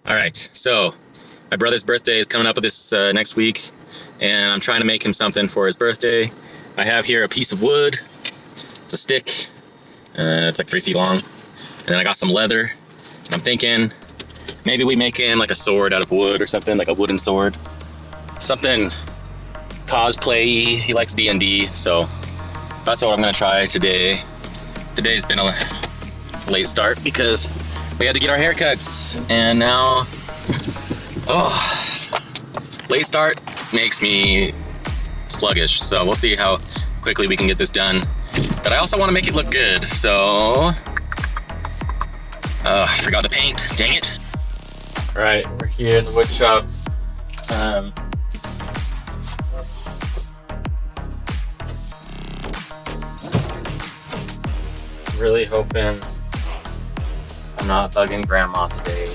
All right, so my brother's birthday is coming up with this next week, and I'm trying to make him something for his birthday. I have here a piece of wood. It's a stick. It's like 3 feet long. And then I got some leather. And I'm thinking maybe we make him like a sword out of wood or something, like a wooden sword. Something cosplay-y. He likes D&D, so that's what I'm gonna try today. Today's been a late start because we had to get our haircuts, and now, late start makes me sluggish. So we'll see how quickly we can get this done. But I also want to make it look good, so I forgot the paint. Dang it! All right, we're here in the wood shop. Really hoping I'm not bugging Grandma today.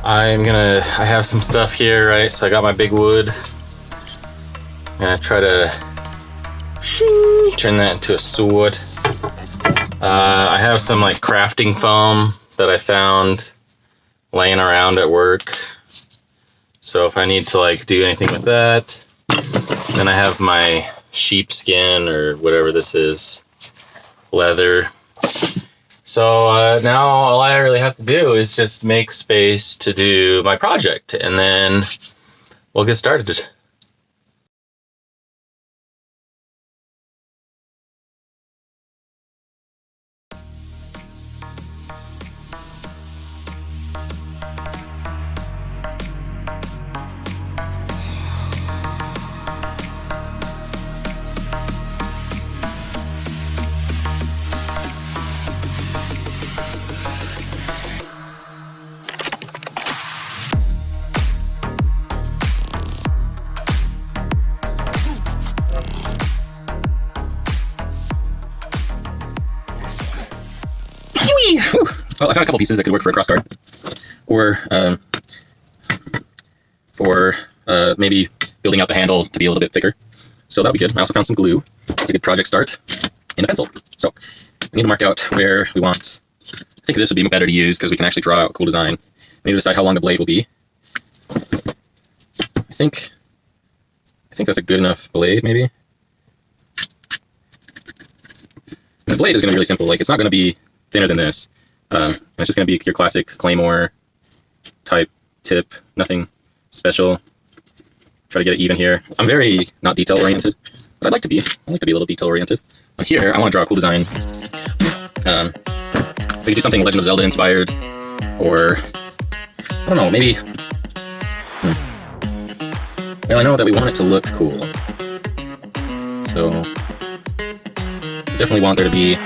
I have some stuff here, right? So I got my big wood. I'm gonna try to turn that into a sword. I have some like crafting foam that I found laying around at work. So if I need to like do anything with that, then I have my sheepskin or whatever this is, leather. So now all I really have to do is just make space to do my project, and then we'll get started. Well, I found a couple pieces that could work for a crossguard, or for maybe building out the handle to be a little bit thicker. So that'll be good. I also found some glue. That's a good project start, and a pencil. So we need to mark out where we want. I think this would be better to use because we can actually draw out a cool design. We need to decide how long the blade will be. I think that's a good enough blade, maybe. The blade is going to be really simple. Like, it's not going to be thinner than this. It's just going to be your classic claymore type tip, nothing special. Try to get it even here. I'm very not detail oriented, but I'd like to be. I like to be a little detail oriented. But here, I want to draw a cool design. We could do something Legend of Zelda inspired, or I don't know, maybe. Well, I know that we want it to look cool, so we definitely want there to be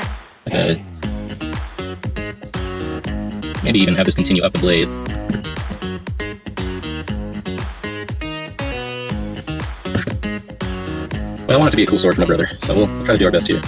like a. Maybe even have this continue up the blade. But I want it to be a cool sword for my brother, so we'll try to do our best here.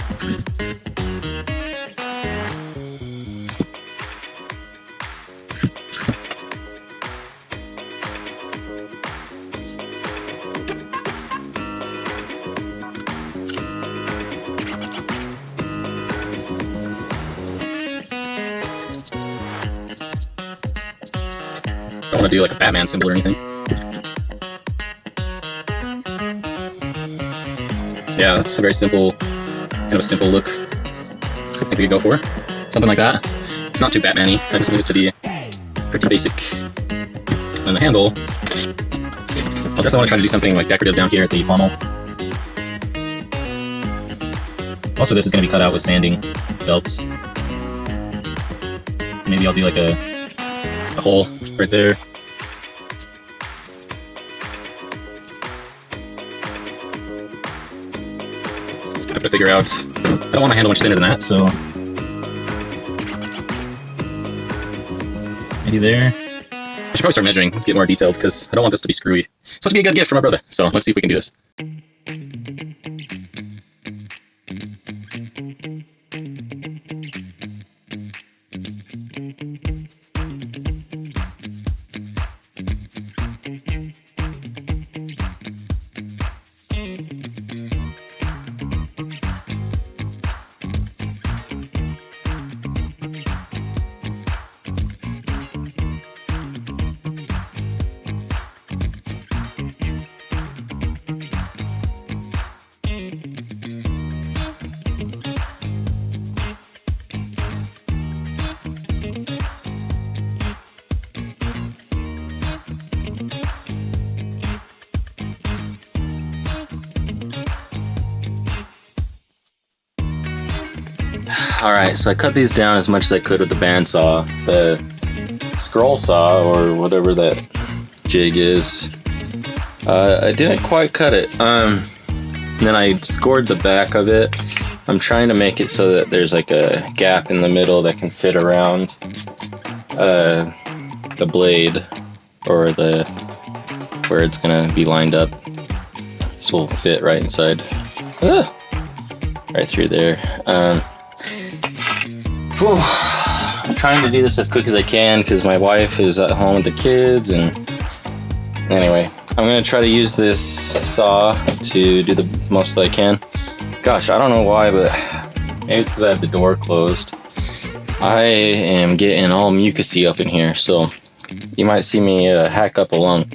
I don't want to do like a Batman symbol or anything. Yeah, that's a very simple, kind of a simple look. I think we could go for something like that. It's not too Batman-y. I just need it to be pretty basic. And the handle, I'll definitely want to try to do something like decorative down here at the pommel. Also, this is going to be cut out with sanding belts. Maybe I'll do like a hole right there. I have to figure out, I don't want a handle much thinner than that, so maybe there. I should probably start measuring, get more detailed, because I don't want this to be screwy. It's supposed to be a good gift for my brother, so let's see if we can do this. Alright, so I cut these down as much as I could with the bandsaw. The scroll saw, or whatever that jig is, I didn't quite cut it. Then I scored the back of it. I'm trying to make it so that there's like a gap in the middle that can fit around the blade, or where it's gonna be lined up. This will fit right inside. Right through there. I'm trying to do this as quick as I can because my wife is at home with the kids, and anyway, I'm gonna try to use this saw to do the most that I can. Gosh, I don't know why, but maybe it's because I have the door closed. I am getting all mucusy up in here, so you might see me hack up a lung.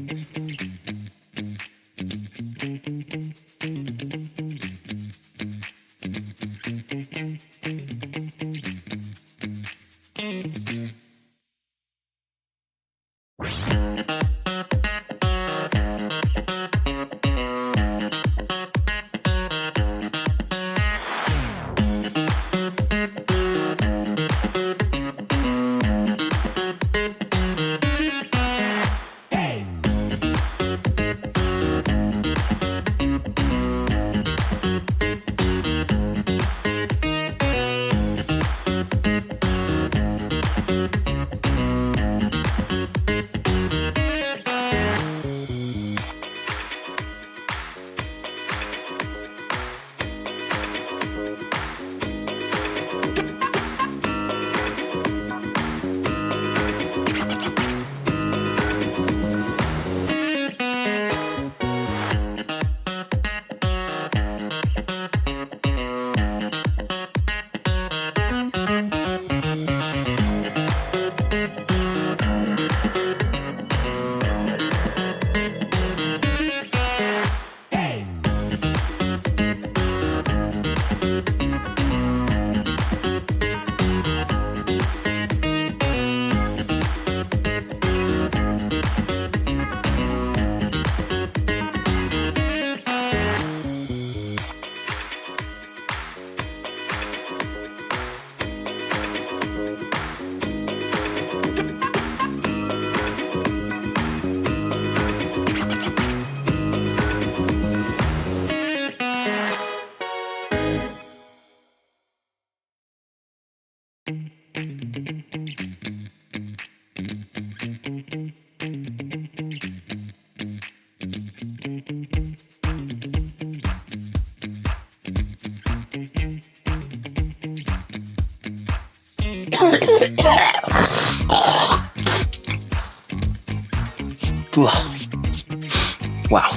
Wow.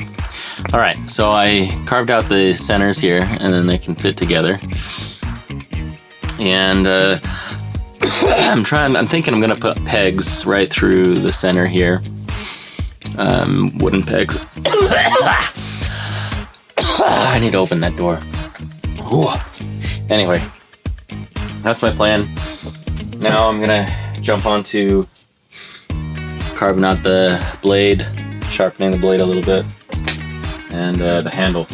All right, so I carved out the centers here, and then they can fit together. And I'm thinking I'm gonna put pegs right through the center here. Wooden pegs. I need to open that door. Ooh. Anyway, that's my plan. Now I'm gonna jump onto carving out the blade, sharpening the blade a little bit, and the handle.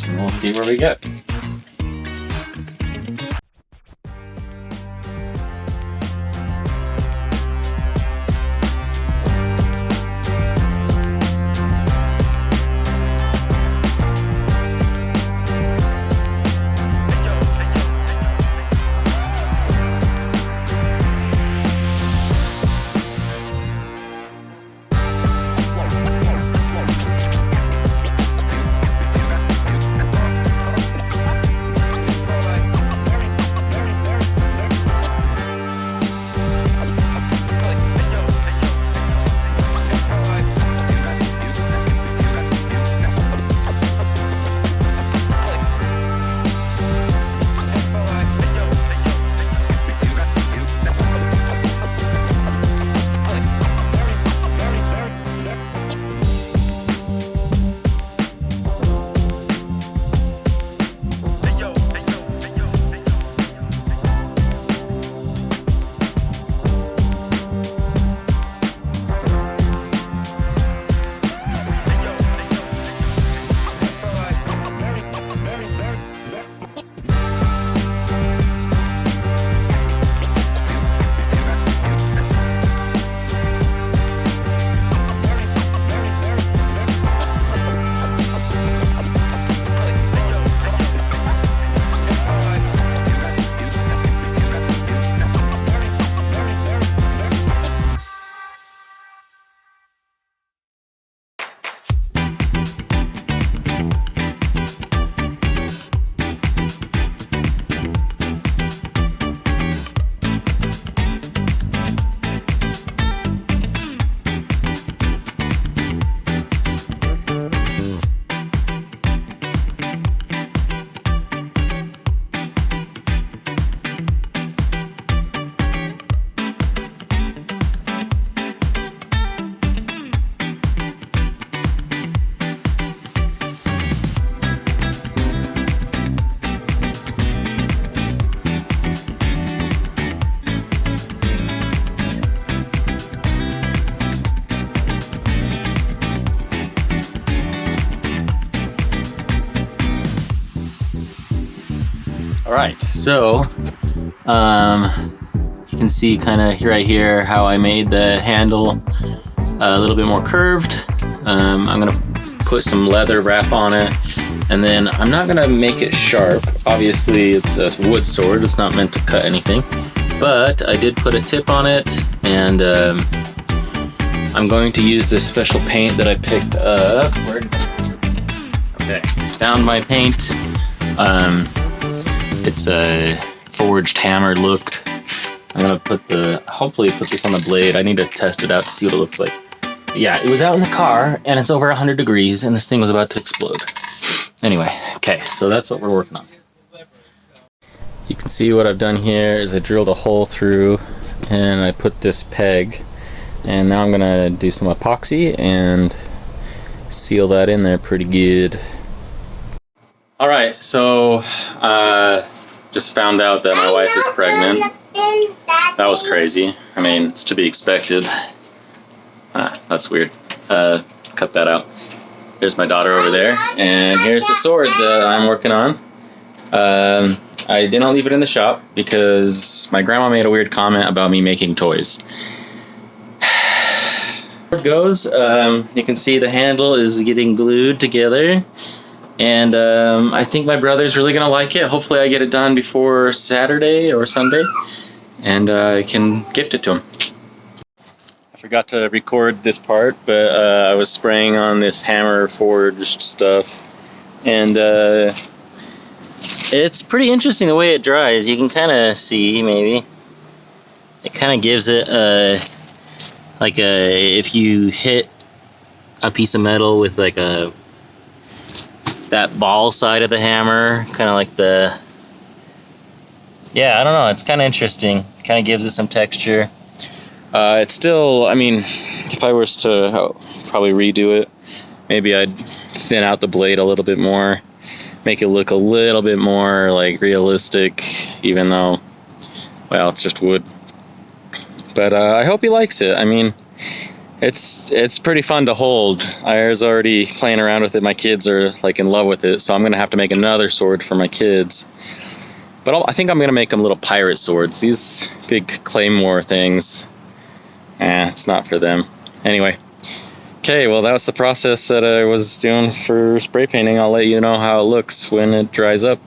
And we'll see where we get. Alright, so you can see kind of right here how I made the handle a little bit more curved. I'm gonna put some leather wrap on it, and then I'm not gonna make it sharp. Obviously it's a wood sword, it's not meant to cut anything, but I did put a tip on it, and I'm going to use this special paint that I picked up. Okay, found my paint. It's a forged hammer looked. I'm gonna hopefully put this on the blade. I need to test it out to see what it looks like. Yeah, it was out in the car, and it's over 100 degrees, and this thing was about to explode. Anyway, okay, so that's what we're working on. You can see what I've done here is I drilled a hole through, and I put this peg, and now I'm gonna do some epoxy and seal that in there pretty good. All right, so just found out that my wife is pregnant. That was crazy. I mean, it's to be expected. That's weird. Cut that out. There's my daughter over there, and here's the sword that I'm working on. I didn't leave it in the shop because my grandma made a weird comment about me making toys. There it goes. You can see the handle is getting glued together, and I think my brother's really gonna like it. Hopefully I get it done before Saturday or Sunday, and I can gift it to him. I forgot to record this part, but I was spraying on this hammer forged stuff, and it's pretty interesting the way it dries. You can kind of see, maybe it kind of gives it if you hit a piece of metal with like that ball side of the hammer, kind of like I don't know, it's kind of interesting. Kind of gives it some texture. It's still, I mean, if I was to probably redo it, maybe I'd thin out the blade a little bit more, make it look a little bit more like realistic, even though, well, it's just wood. But I hope he likes it. I mean, it's pretty fun to hold. I was already playing around with it. My kids are like in love with it, so I'm gonna have to make another sword for my kids. But I think I'm gonna make them little pirate swords. These big claymore things, it's not for them. Anyway, okay, well, that was the process that I was doing for spray painting. I'll let you know how it looks when it dries up.